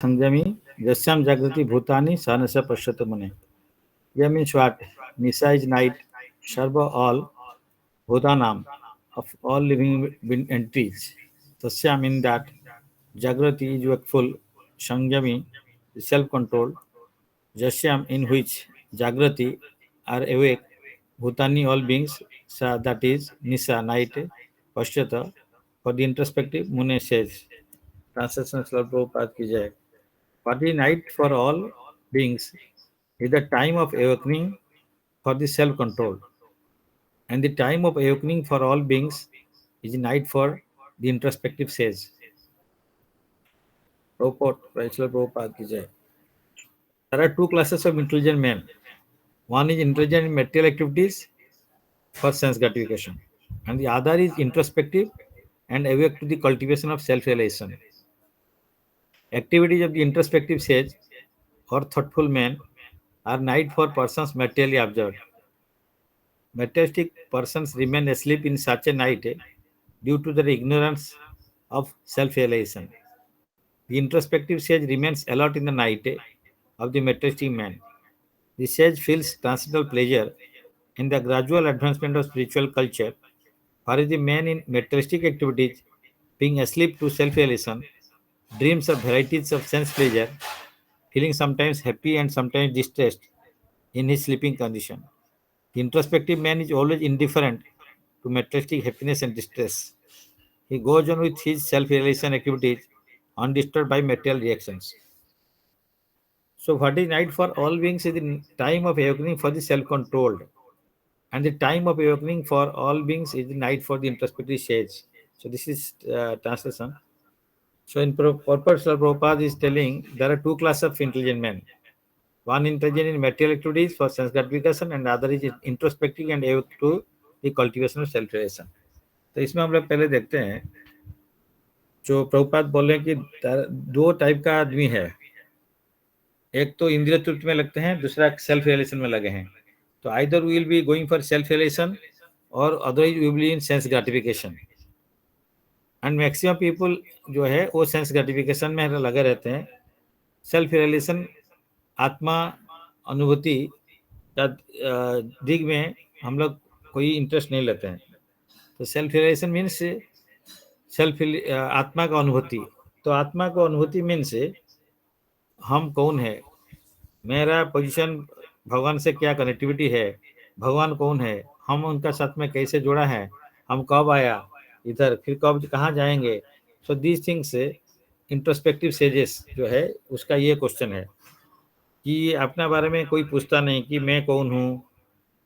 संयमी यस्याम जागृति भूतानि सहनस्य पश्यतु मुने. Here means what? Nisa is night, Sarva all, Bhutanam of all living entities. Tasya means that Jagrati is wakeful, Sangyami is self-controlled, Jasyam in which Jagrati are awake, Bhutani all beings, Sa that is Nisa night, Pashyata for the introspective Mune says. Translation Srila Prabhupada ki jai. For the night for all beings is the time of awakening for the self-control, and the time of awakening for all beings is the night for the introspective sage. Prabhupada, Srila Prabhupada ki jai. There are two classes of intelligent men. One is intelligent in material activities for sense gratification, and the other is introspective and awake to the cultivation of self-realization. Activities of the introspective sage or thoughtful man are night for persons materially observed. Materialistic persons remain asleep in such a night due to their ignorance of self-realization. The introspective sage remains alert in the night of the materialistic man. The sage feels transcendental pleasure in the gradual advancement of spiritual culture, whereas the man in materialistic activities, being asleep to self-realization, dreams of varieties of sense pleasure, feeling sometimes happy and sometimes distressed in his sleeping condition. The introspective man is always indifferent to materialistic happiness and distress. He goes on with his self-realization activities undisturbed by material reactions. So, what is night for all beings is the time of awakening for the self-controlled, and the time of awakening for all beings is the night for the introspective stage. So, this is translation. So, in purport, Srila Prabhupada is telling there are two classes of intelligent men. One intelligent in material activities for sense gratification, and the other is introspective and awake to the cultivation of self-realization. तो इसमें हम लोग पहले देखते हैं जो प्रभुपाद बोल रहे हैं कि दो टाइप का आदमी है. एक तो इंद्रिय तृप्ति में लगते हैं, दूसरा सेल्फ रियलाइजेशन में लगे हैं. तो either we will be going for self realisation or otherwise we will be in sense gratification. And maximum people जो है वो सेंस ग्रेटिफिकेशन में लगे रहते हैं. सेल्फ रियलाइजेशन आत्मा अनुभूति का दिग में हम लोग कोई इंटरेस्ट नहीं लेते हैं. तो सेल्फ रियलाइजेशन मीन्स सेल्फ आत्मा का अनुभूति. तो आत्मा को अनुभूति मीन्स हम कौन है, मेरा पोजीशन भगवान से क्या कनेक्टिविटी है, भगवान कौन है, हम उनका साथ में कैसे जुड़ा है, हम कब आया इधर, फिर कब कहाँ जाएंगे. So these things introspective sages जो है उसका ये क्वेश्चन है कि अपने बारे में कोई पूछता नहीं कि मैं कौन हूँ,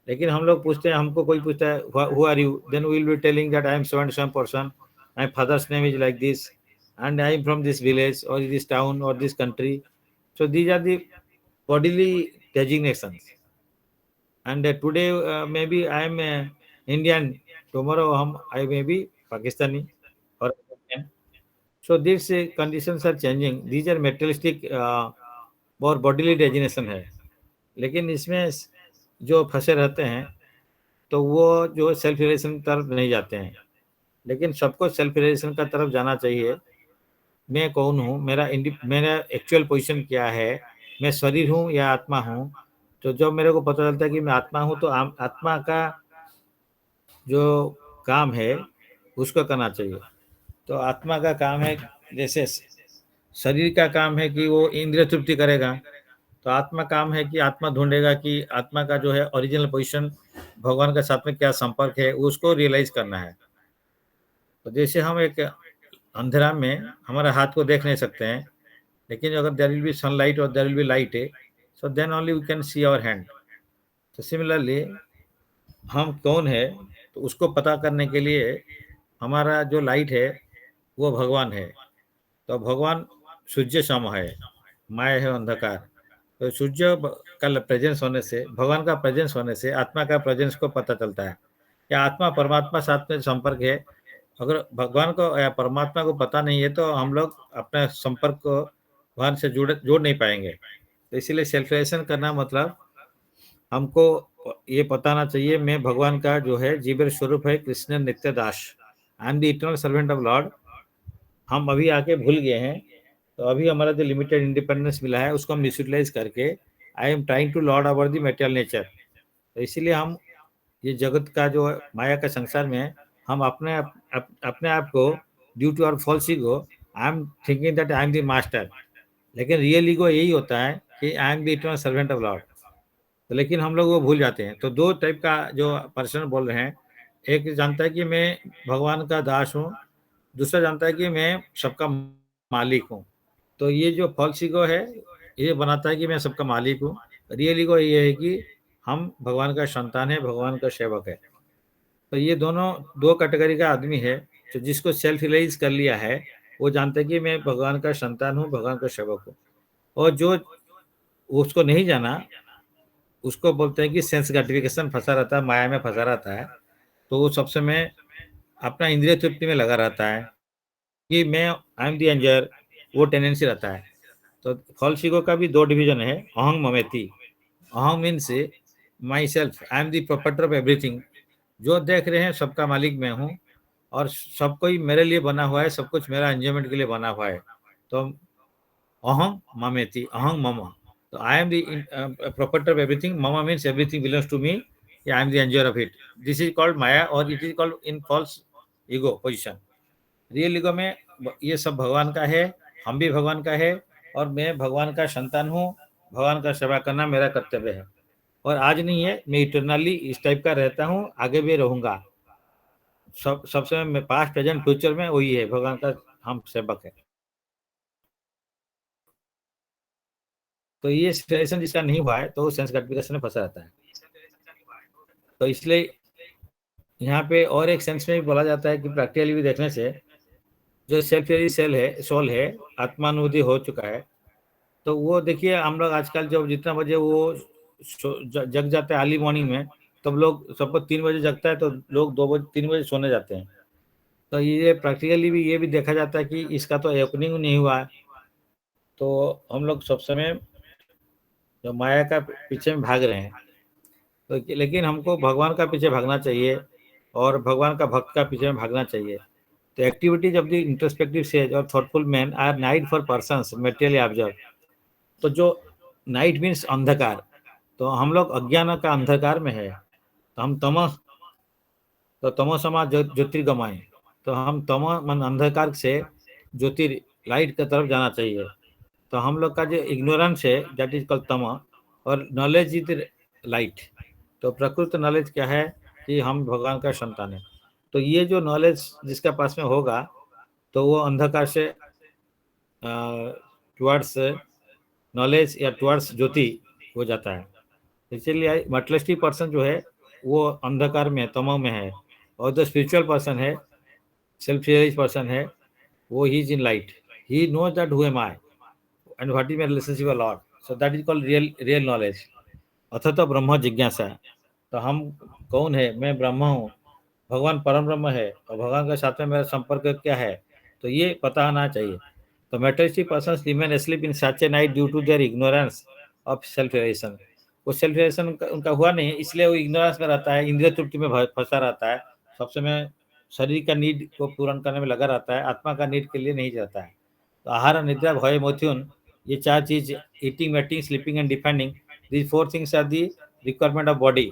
लेकिन हम लोग पूछते हैं, हमको कोई पूछता है who are you, then we will be telling that I am so and some person, my father's name is like this and I am from this village or this town or this country. So these are the bodily designations. And today maybe I am Indian, tomorrow I may be Pakistani or American. So these conditions are changing. These are materialistic और bodily designation है. लेकिन इसमें जो फंसे रहते हैं तो वो जो सेल्फ रियलाइजेशन तरफ नहीं जाते हैं. लेकिन सबको सेल्फ रियलाइजेशन का तरफ जाना चाहिए. मैं कौन हूँ, मेरा एक्चुअल पोजीशन क्या है, मैं शरीर हूँ या आत्मा हूँ. तो जब मेरे को पता चलता है कि मैं आत्मा हूँ तो आत्मा का जो काम है उसको करना चाहिए. तो आत्मा का काम है, जैसे शरीर का काम है कि वो इंद्रिय तृप्ति करेगा, तो आत्मा काम है कि आत्मा ढूंढेगा कि आत्मा का जो है ओरिजिनल पोजीशन भगवान के साथ में क्या संपर्क है, उसको रियलाइज करना है. तो जैसे हम एक अंधेरा में हमारे हाथ को देख नहीं सकते हैं, लेकिन अगर देयर विल बी सनलाइट और there will be light, so then only we can see our hand. तो सिमिलरली हम कौन है तो उसको पता करने के लिए हमारा जो लाइट है वो भगवान है. तो भगवान सूर्य सम है, माया है अंधकार. तो सूर्य का प्रेजेंस होने से, भगवान का प्रेजेंस होने से आत्मा का प्रेजेंस को पता चलता है कि आत्मा परमात्मा साथ में संपर्क है. अगर भगवान को या परमात्मा को पता नहीं है तो हम लोग अपने संपर्क को भगवान से जोड़ नहीं पाएंगे. तो इसीलिए सेल्फ रियलाइजेशन करना मतलब हमको ये बताना चाहिए मैं भगवान का जो है जीवन स्वरूप है, कृष्ण नित्य दास, I am the eternal servant of Lord. हम अभी आके भूल गए हैं, तो अभी हमारा जो लिमिटेड इंडिपेंडेंस मिला है उसको हम यूटिलाइज करके I am trying to lord over the material nature. तो इसीलिए हम ये जगत का जो माया का संसार में हम अपने आप को due to our false ego I am thinking that I am the master, लेकिन रियल ईगो यही होता है कि I am the eternal servant of Lord. तो लेकिन हम लोग वो भूल जाते हैं। तो दो टाइप का जो पर्सन बोल रहे हैं, एक जानता है कि मैं भगवान का दास हूँ, दूसरा जानता है कि मैं सबका मालिक हूँ। तो ये जो फॉल्स ईगो है ये बनाता है कि मैं सबका मालिक हूँ। रियल ईगो ये है कि हम भगवान का संतान है, भगवान का सेवक है। तो ये दोनों दो कैटेगरी का आदमी है। तो जिसको सेल्फ रियलाइज कर लिया है वो जानता है कि मैं भगवान का संतान हूँ, भगवान का सेवक हूँ। और जो उसको नहीं जाना उसको बोलते हैं कि सेंस ग्रेटिफिकेशन फंसा रहता है, माया में फंसा रहता है। तो वो सब समय अपना इंद्रिय तृप्ति में लगा रहता है कि मैं आई एम दी एंजर, वो टेंडेंसी रहता है। तो फॉल्स ईगो का भी दो डिवीजन है, अहंग ममेति। अहंग means myself, I am the proprietor of everything. जो देख रहे हैं सबका मालिक मैं हूँ और सब कोई मेरे लिए बना हुआ है, सब कुछ मेरा एंजॉयमेंट के लिए बना हुआ है। तो अहम ममेति, अहम मम। तो I am the proprietor of everything, मम means everything belongs to me, I am the enjoyer of it. This is called maya और it is called in false ego position. Real ego में ये सब भगवान का है, हम भी भगवान का है और मैं भगवान का संतान हूँ, भगवान का सेवा करना मेरा कर्तव्य है। और आज नहीं है, मैं इटरनली इस टाइप का रहता हूँ, आगे भी रहूंगा। सबसे मैं पास्ट प्रेजेंट फ्यूचर में वही है, भगवान का हम सेवक है। तो ये सिचुएशन जिसका नहीं हुआ है तो वो सेंस ग्रेटिफिकेशन में फंसा रहता है। तो इसलिए यहाँ पे और एक सेंस में भी बोला जाता है कि प्रैक्टिकली भी देखने से जो सेल्फ सेल है, सोल है, आत्मानुभूति हो चुका है, तो वो देखिए हम लोग आजकल जब जितना बजे वो जग जाते हैं अर्ली मॉर्निंग में, तब लोग सबको 3 बजे जगता है तो लोग 2 बजे 3 बजे सोने जाते हैं। तो ये प्रैक्टिकली भी ये भी देखा जाता है कि इसका तो ओपनिंग नहीं हुआ है। तो हम लोग सब समय जो माया का पीछे में भाग रहे हैं। तो लेकिन हमको भगवान का पीछे भागना चाहिए और भगवान का भक्त का पीछे में भागना चाहिए। तो activities of the introspective sages और thoughtful man are night for persons materially observe. तो जो नाइट मीन्स अंधकार, तो हम लोग अज्ञान का अंधकार में है, तो हम तो तमोसमा ज्योतिर्गमय, तो हम तमो मन अंधकार से ज्योतिर लाइट की तरफ जाना चाहिए। तो हम लोग का जो इग्नोरेंस है दैट इज कॉल्ड तम, और नॉलेज इज लाइट। तो प्रकृत नॉलेज क्या है कि हम भगवान का संतान है। तो ये जो नॉलेज जिसका पास में होगा तो वो अंधकार से टुवर्ड्स नॉलेज या टुवर्ड्स ज्योति हो जाता है। इसीलिए मटलिस्टिक पर्सन जो है वो अंधकार में है, तमो में है, और जो स्पिरिचुअल पर्सन है, सेल्फ रियलाइज पर्सन है, वो ही is in light. He knows that who am I and what is my relationship with Lord. So that is called real knowledge. अथ तो ब्रह्म जिज्ञासा। तो हम कौन है, मैं ब्रह्म हूँ, भगवान परम ब्रह्म है और भगवान के साथ में मेरा संपर्क क्या है, तो ये पता होना चाहिए। तो materialistic persons remain asleep in such a night due to their ignorance of self realization. वो सेल्फ रियलाइजेशन उनका हुआ नहीं, इसलिए वो इग्नोरेंस में रहता है, इंद्रिय तृप्ति में फंसा रहता है, सब समय शरीर का नीड को पूर्ण करने में लगा रहता है, आत्मा का नीड के लिए नहीं जाता है। तो आहार निद्रा भय मोथुन, ये 4 चीज, eating waiting sleeping and defending, these 4 things are the requirement of body।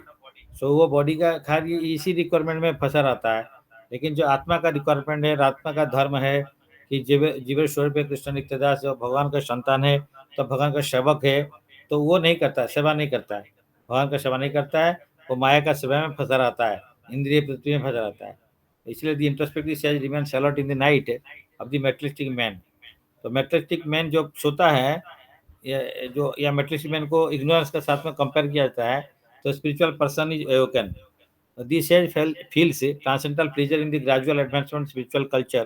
सो वो बॉडी का खाली इसी रिक्वायरमेंट में फंसा रहता है। लेकिन जो आत्मा का रिक्वायरमेंट है, आत्मा का धर्म है कि जीव स्वरूप कृष्ण नित्यदास जो भगवान का संतान है, तो भगवान का सेवक है, तो वो नहीं करता है, सेवा नहीं करता है, भगवान का सेवा नहीं करता है, वो माया का सेवा में फंसा रहता है, इंद्रिय पृथ्वी में फंसा रहता है। इसलिए the introspective says remains alert in the night of the materialistic man. तो मेटेरियलिस्टिक मैन जो सोता है या मेटेरियलिस्टिक मैन को इग्नोरेंस के साथ में कंपेयर किया जाता है, तो spiritual person is awoken. This as feels transcendental pleasure in the gradual advancement of spiritual culture,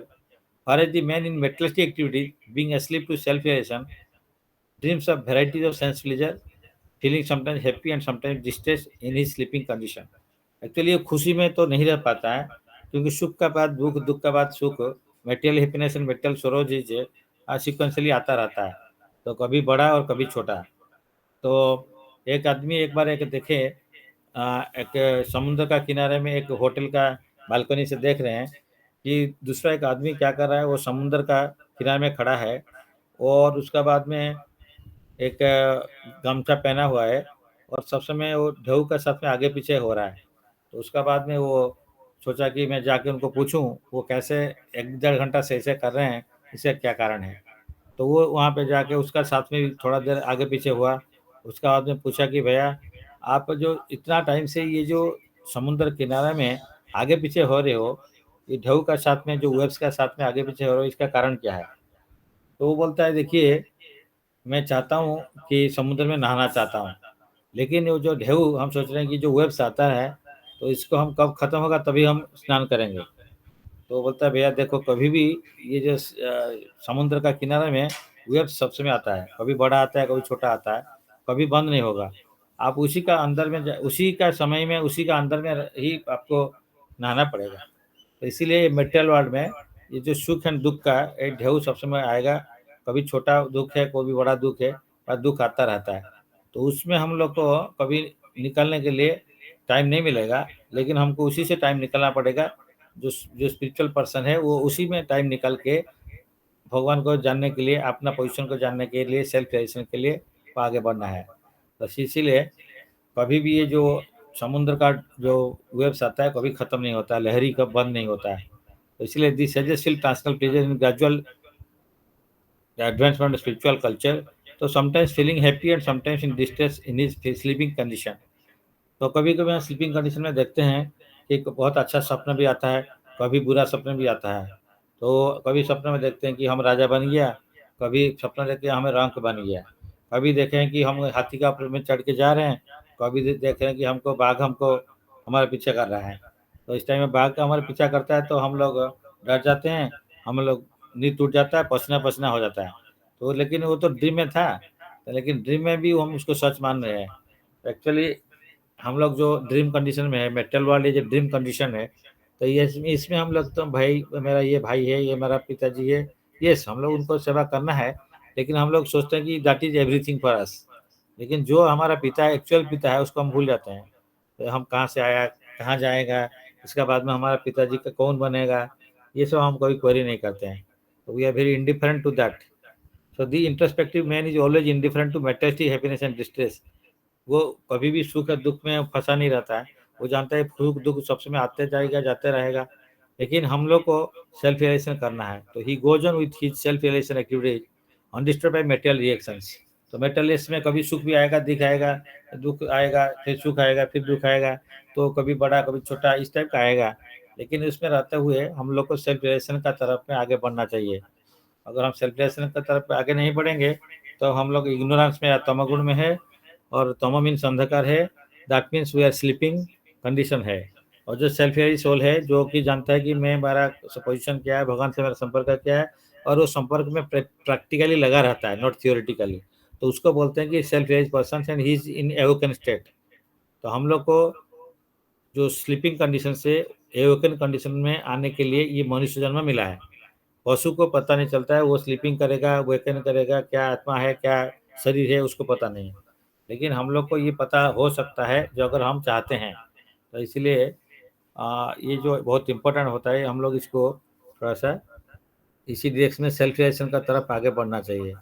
whereas the man in materialistic activity, being asleep to self-realization, dreams of varieties of sense pleasure, feeling sometimes happy and sometimes distressed in his sleeping condition। Actually ये खुशी में तो नहीं रह पाता है, क्योंकि सुख का बाद दुख, दुख का बाद सुख, material happiness and material Saroj sequentially आता रहता है, तो कभी बड़ा और कभी छोटा। तो एक आदमी एक बार एक देखे, एक समुद्र का किनारे में एक होटल का बालकनी से देख रहे हैं कि दूसरा एक आदमी क्या कर रहा है, वो समुद्र का किनारे में खड़ा है, और उसका बाद में एक गमछा पहना हुआ है और सब समय वो ढेऊ के साथ में आगे पीछे हो रहा है। तो उसका बाद में वो सोचा कि मैं जाके उनको पूछूं वो कैसे 1 डेढ़ घंटा से ऐसे कर रहे हैं, इसका क्या कारण है। तो वो वहाँ पे जाके उसका साथ में भी थोड़ा देर आगे पीछे हुआ। उसका बाद में पूछा कि भैया आप जो इतना टाइम से ये जो समुद्र किनारे में आगे पीछे हो रहे हो, ये ढेऊ का साथ में जो वेव्स का साथ में आगे पीछे हो रहे हो, इसका कारण क्या है। तो वो बोलता है देखिए मैं चाहता हूँ कि समुद्र में नहाना चाहता हूँ, लेकिन वो जो ढेऊ हम सोच रहे हैं कि जो वेव्स आता है तो इसको हम कब खत्म होगा तभी हम स्नान करेंगे। तो वो बोलता है भैया देखो कभी भी ये जो समुद्र का किनारे में वेव्स सब समय आता है, कभी बड़ा आता है कभी छोटा आता है, कभी बंद नहीं होगा। आप उसी का अंदर में उसी का समय में उसी का अंदर में ही आपको नहाना पड़ेगा। तो इसीलिए मेटल वर्ल्ड में ये जो सुख एंड दुख का एक ढेउ सब समय आएगा। कभी छोटा दुख है कोई भी बड़ा दुख है, और दुख आता रहता है। तो उसमें हम लोग को कभी निकलने के लिए टाइम नहीं मिलेगा, लेकिन हमको उसी से टाइम निकलना पड़ेगा। जो जो स्पिरिचुअल पर्सन है वो उसी में टाइम निकल के भगवान को जानने के लिए, अपना पोजीशन को जानने के लिए, सेल्फ रियलाइजेशन के लिए आगे बढ़ना है। बस इसीलिए कभी भी ये जो समुद्र का जो वेव्स आता है कभी खत्म नहीं होता है, लहरी कब बंद नहीं होता है। तो इसलिए this suggestive transcendental pleasure in gradual advancement of spiritual culture. So sometimes feeling happy and sometimes in distress in his sleeping condition. तो कभी कभी हम स्लीपिंग कंडीशन में देखते हैं कि बहुत अच्छा सपना भी आता है, कभी बुरा सपना भी आता है। तो कभी सपने में देखते हैं कि हम राजा बन गया, कभी सपना देखते हैं हमें रंक बन गया, कभी देखें कि हम हाथी का ऊपर में चढ़ के जा रहे हैं, कभी देख रहे हैं कि हमको बाघ हमको हमारे पीछे कर रहा है। तो इस टाइम में बाघ का हमारे पीछा करता है तो हम लोग डर जाते हैं, हम लोग नींद टूट जाता है, पसीना पसीना हो जाता है। तो लेकिन वो तो ड्रीम में था, लेकिन ड्रीम में भी हम उसको सच मान रहे हैं। एक्चुअली हम लोग जो ड्रीम कंडीशन में है, मेटल वर्ल्ड जो ड्रीम कंडीशन है, तो ये इसमें हम लोग तो भाई मेरा ये भाई है, ये मेरा पिताजी है, यस हम लोग उनको सेवा करना है। लेकिन हम लोग सोचते हैं कि that is everything for us. लेकिन जो हमारा पिता है, एक्चुअल पिता है, उसको हम भूल जाते हैं। तो हम कहाँ से आया, कहाँ जाएगा, इसके बाद में हमारा पिताजी का कौन बनेगा, ये सब हम कभी क्वेरी नहीं करते हैं। तो we are very indifferent to that. So the introspective man is always indifferent to materialistic happiness and distress. वो कभी भी सुख और दुख में फंसा नहीं रहता है। वो जानता है सुख दुख सब समय आते जाएगा जाते रहेगा। लेकिन हम लोग को सेल्फ रियलाइजेशन करना है। तो he goes on with his self realization activities undisturb by material reactions. तो मेटेरियलिस्ट में कभी सुख भी आएगा, दिख आएगा, दुख आएगा, फिर सुख आएगा, फिर दुख आएगा। तो कभी बड़ा कभी छोटा इस टाइप का आएगा। लेकिन उसमें रहते हुए हम लोग को सेल्फ रियलाइजेशन का तरफ में आगे बढ़ना चाहिए। अगर हम सेल्फ रियलाइजेशन की तरफ आगे नहीं बढ़ेंगे तो हम लोग इग्नोरेंस में या तमोगुण में है। और तमो मीन्स अंधकार है, that means we are sleeping condition है। और जो सेल्फ रियलाइज सोल है जो कि जानता है कि मैं मेरा पोजीशन क्या है, भगवान से मेरा संपर्क क्या है, और वो संपर्क में प्रैक्टिकली लगा रहता है, नॉट थियोरिटिकली। तो उसको बोलते हैं कि self realise person and he is in awoken state. तो हम लोग को जो स्लीपिंग कंडीशन से एवोकन कंडीशन में आने के लिए ये मनुष्य जन्म मिला है। पशु को पता नहीं चलता है, वो स्लीपिंग करेगा, वेकन करेगा, क्या आत्मा है क्या शरीर है उसको पता नहीं है। लेकिन हम लोग को ये पता हो सकता है जो अगर हम चाहते हैं। तो इसलिए ये जो बहुत इम्पोर्टेंट होता है, हम लोग इसको थोड़ा सा इसी डायरेक्शन में सेल्फ रियलाइजेशन का तरफ आगे बढ़ना चाहिए।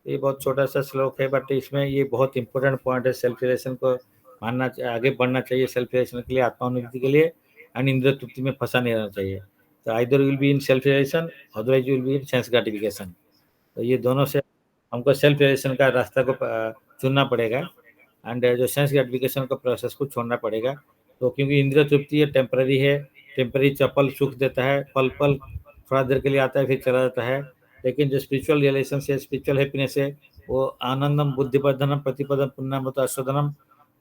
ये बहुत छोटा सा श्लोक है, बट इसमें ये बहुत इंपॉर्टेंट पॉइंट है। सेल्फ रियलाइजेशन को मानना आगे बढ़ना चाहिए, सेल्फ रियलाइजेशन के लिए, आत्मानुभूति के लिए, एंड इंद्रिय तृप्ति में फंसा नहीं रहना चाहिए। तो either will be in self realization, otherwise will be in sense gratification. तो ये दोनों से हमको सेल्फ रियलाइजेशन का रास्ता को चुनना पड़ेगा, एंड जो सेंस ग्रेटिफिकेशन का प्रोसेस को छोड़ना पड़ेगा। तो क्योंकि इंद्रिय तृप्ति ये टेम्पररी है, टेम्पररी चपल सुख देता है, पल पल थोड़ा देर के लिए आता है फिर चला जाता है। लेकिन जो स्पिरिचुअल रियलाइजेशन से स्पिरिचुअल हैप्पीनेस है, वो आनंदम बुद्धिवर्धनम प्रतिपदम पुण्यमत अश्वदनम।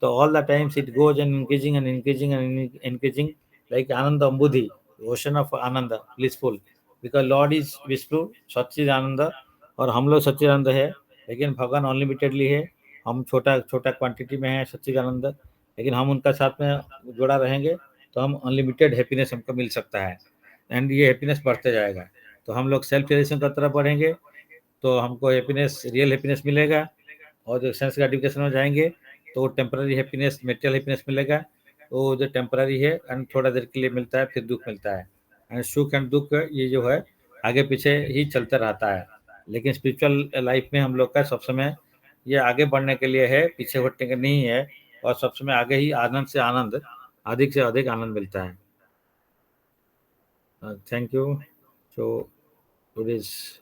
तो all the times it goes and increasing and increasing and increasing, like आनंद अम्बुधि, ocean of ananda blissful, because Lord is Vishnu Sachchidananda, और हम लोग सच्चिदानंद है। लेकिन भगवान अनलिमिटेडली है, हम छोटा छोटा क्वांटिटी में है सच्चिदानंद। लेकिन हम उनका साथ में जुड़ा रहेंगे तो हम अनलिमिटेड हैप्पीनेस हमको मिल सकता है, एंड ये हैप्पीनेस बढ़ते जाएगा। तो हम लोग सेल्फ रियलाइजेशन की तरफ बढ़ेंगे तो हमको हैप्पीनेस, रियल हैप्पीनेस मिलेगा। और जो सेंस ग्रेटिफिकेशन में जाएंगे तो टेम्पररी हैप्पीनेस, मेटेरियल हैप्पीनेस मिलेगा। तो जो टेम्पररी है एंड थोड़ा देर के लिए मिलता है, फिर दुख मिलता है। एंड सुख एंड दुख ये जो है आगे पीछे ही चलता रहता है। लेकिन स्पिरिचुअल लाइफ में हम लोग का सब समय ये आगे बढ़ने के लिए है, पीछे हटने के नहीं है, और सब समय आगे ही आनंद से आनंद, अधिक से अधिक आनंद मिलता है। Thank you. So it is